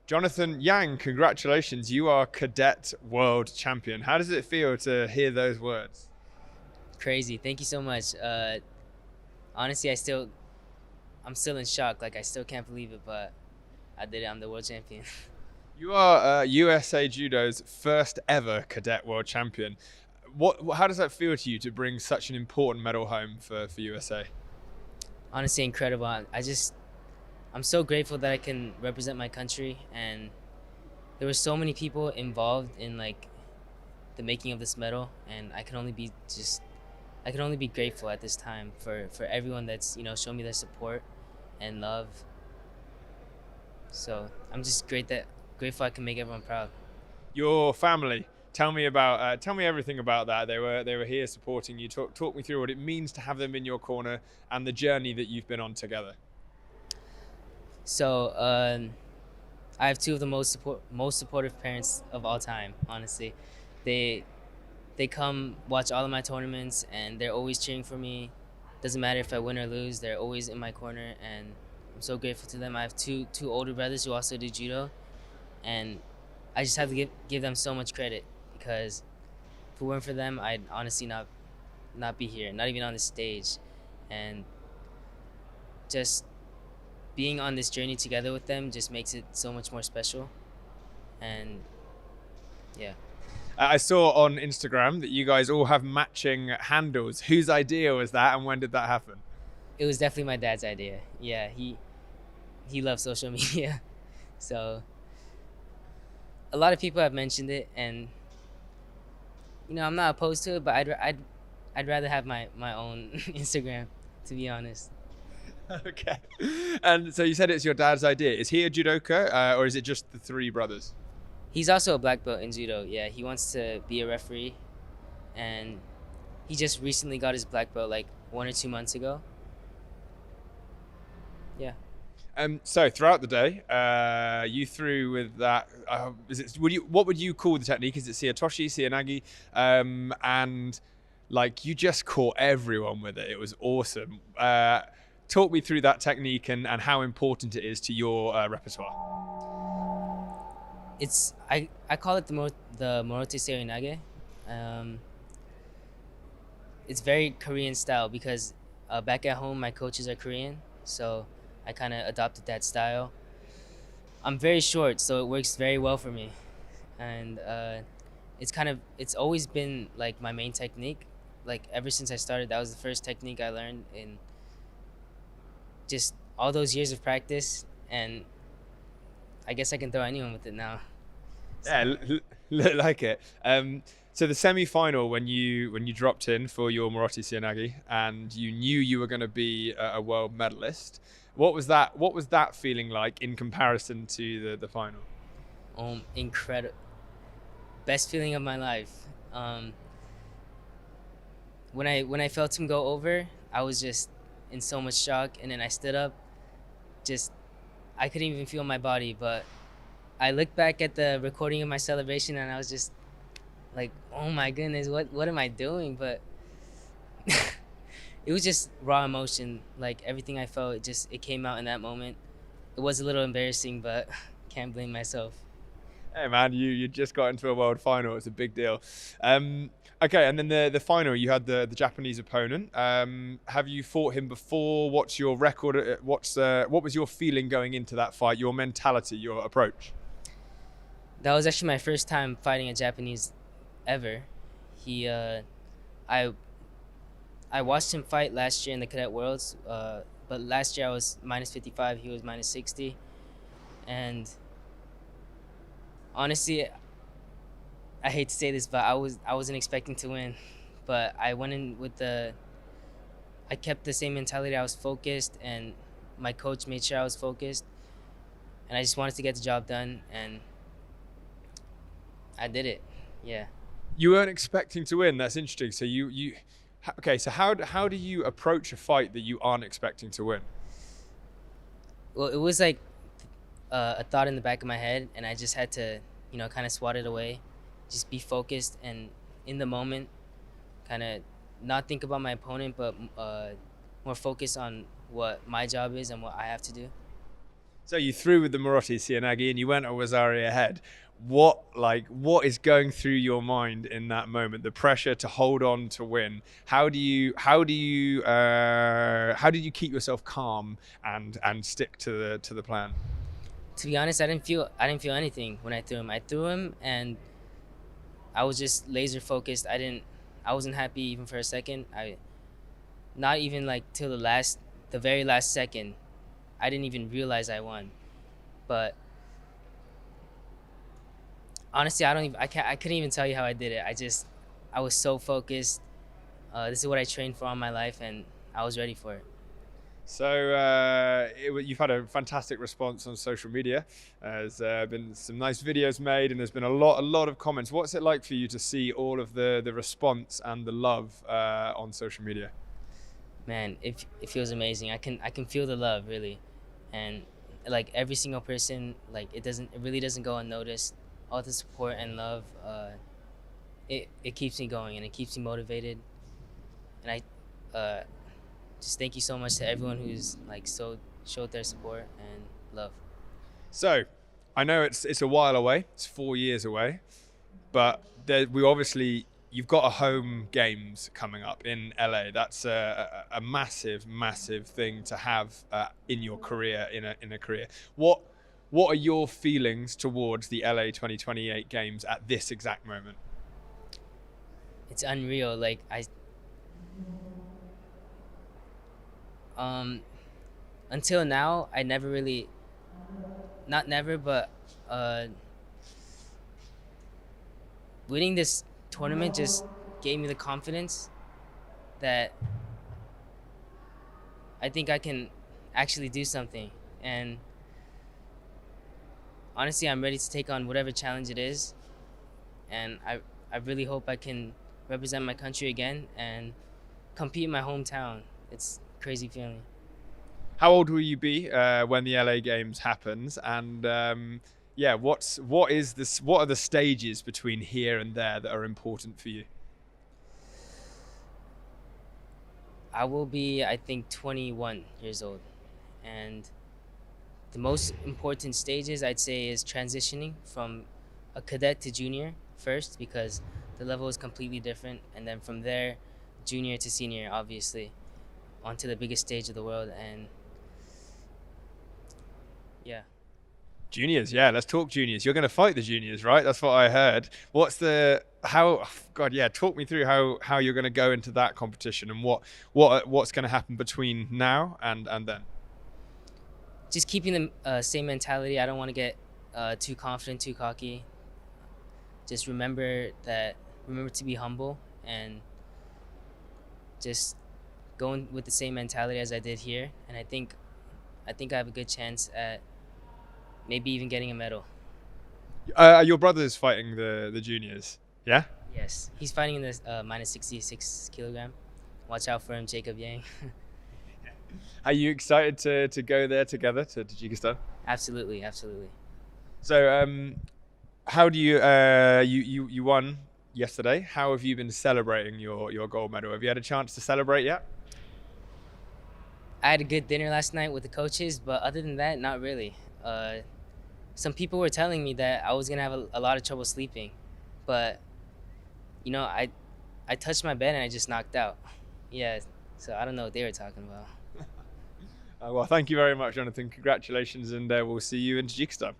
Jonathan Yang, congratulations. You are cadet world champion. How does it feel to hear those words? Crazy. Thank you so much. Honestly, I'm still in shock. Like I still can't believe it, but I did it. I'm the world champion. You are USA Judo's first ever cadet world champion. How does that feel to you to bring such an important medal home for USA? Honestly, incredible. I'm so grateful that I can represent my country, and there were so many people involved in like the making of this medal, and I can only be grateful at this time for everyone that's shown me their support and love. So I'm just grateful I can make everyone proud. Your family. Tell me everything about that. They were here supporting you. Talk me through what it means to have them in your corner and the journey that you've been on together. So I have two of the most supportive parents of all time. Honestly, they they come watch all of my tournaments and they're always cheering for me. Doesn't matter if I win or lose, they're always in my corner, and I'm so grateful to them. I have two older brothers who also do judo, and I just have to give them so much credit because if it weren't for them, I'd honestly not be here, not even on this stage, and just being on this journey together with them just makes it so much more special. And yeah, I saw on Instagram that you guys all have matching handles. Whose idea was that, and when did that happen? it was definitely my dad's idea. Yeah, he loves social media, so a lot of people have mentioned it, and I'm not opposed to it, but I'd rather have my own Instagram, to be honest. Okay. And so you said it's your dad's idea. Is he a judoka, or is it just the three brothers? He's also a black belt in judo. Yeah, he wants to be a referee, and he just recently got his black belt like 1 or 2 months ago. Yeah. So throughout the day, you threw with that. What would you call the technique? Is it Siatoshi, Sianagi? And like you just caught everyone with it. It was awesome. Talk me through that technique and how important it is to your repertoire. I call it the Morote Seoinage. Um, it's very Korean style because back at home my coaches are Korean, so I kind of adopted that style. I'm very short, so it works very well for me, and it's always been like my main technique. Like ever since I started, that was the first technique I learned in just all those years of practice, and I guess I can throw anyone with it now. Yeah, So look like it. So the semi-final when you dropped in for your Morote Sianagi and you knew you were going to be a world medalist, what was that feeling like in comparison to the final? incredible, best feeling of my life. Um, when I felt him go over, I was just in so much shock, and then I stood up, just I couldn't even feel my body, but I looked back at the recording of my celebration and I was just like, oh my goodness, what am I doing? But it was just raw emotion. Like everything I felt, it came out in that moment. It was a little embarrassing, but can't blame myself. Hey man, you just got into a world final. It's a big deal. Okay, and then the final, you had the Japanese opponent. Have you fought him before? What's your record? What was your feeling going into that fight? Your mentality, your approach? That was actually my first time fighting a Japanese ever. He I I watched him fight last year in the Cadet Worlds, but last year I was minus 55, he was minus 60, and honestly, I hate to say this, but I wasn't expecting to win, but I went in with I kept the same mentality. I was focused, and my coach made sure I was focused, and I just wanted to get the job done, and I did it. Yeah. You weren't expecting to win. That's interesting. So okay. So how do you approach a fight that you aren't expecting to win? Well, it was like a thought in the back of my head, and I just had to, kind of swat it away, just be focused and in the moment, kind of not think about my opponent, but more focus on what my job is and what I have to do. So you threw with the Marotti Cianagi and you went Awazari ahead. What is going through your mind in that moment? The pressure to hold on to win. How did you keep yourself calm and stick to the plan? To be honest, I didn't feel anything when I threw him. I threw him and I was just laser focused. I wasn't happy even for a second. Not even like till the very last second. I didn't even realize I won. But honestly, I couldn't even tell you how I did it. I was so focused. This is what I trained for all my life, and I was ready for it. So you've had a fantastic response on social media. There's been some nice videos made, and there's been a lot of comments. What's it like for you to see all of the response and the love on social media? Man, it feels amazing. I can feel the love really, and like every single person, like it really doesn't go unnoticed. All the support and love, it keeps me going and it keeps me motivated. And just thank you so much to everyone who's like showed their support and love. So I know it's a while away. It's 4 years away, but you've got a home games coming up in LA. That's a massive thing to have in your career, in a career. What are your feelings towards the LA 2028 games at this exact moment? It's unreal. Like until now, I never really, not never, but winning this tournament just gave me the confidence that I think I can actually do something. And honestly, I'm ready to take on whatever challenge it is. And I really hope I can represent my country again and compete in my hometown. It's a crazy feeling. How old will you be when the LA Games happens? And yeah, what are the stages between here and there that are important for you? I will be, I think, 21 years old. And the most important stages, I'd say, is transitioning from a cadet to junior first, because the level is completely different. And then from there, junior to senior, obviously, onto the biggest stage of the world. And yeah. Juniors, yeah, let's talk juniors. You're going to fight the juniors, right? That's what I heard. Talk me through how you're going to go into that competition and what's going to happen between now and then. Just keeping the same mentality. I don't want to get too confident, too cocky. Just remember to be humble and just going with the same mentality as I did here. And I think I have a good chance at maybe even getting a medal. Your brother's fighting the juniors, yeah? Yes, he's fighting in the minus 66 kilogram. Watch out for him, Jacob Yang. Are you excited to go there together to Tajikistan? Absolutely. So, how do you won yesterday? How have you been celebrating your gold medal? Have you had a chance to celebrate yet? I had a good dinner last night with the coaches, but other than that, not really. Some people were telling me that I was gonna have a lot of trouble sleeping, but I touched my bed and I just knocked out. Yeah, so I don't know what they were talking about. Well, thank you very much, Jonathan. Congratulations, and we'll see you in Tajikistan.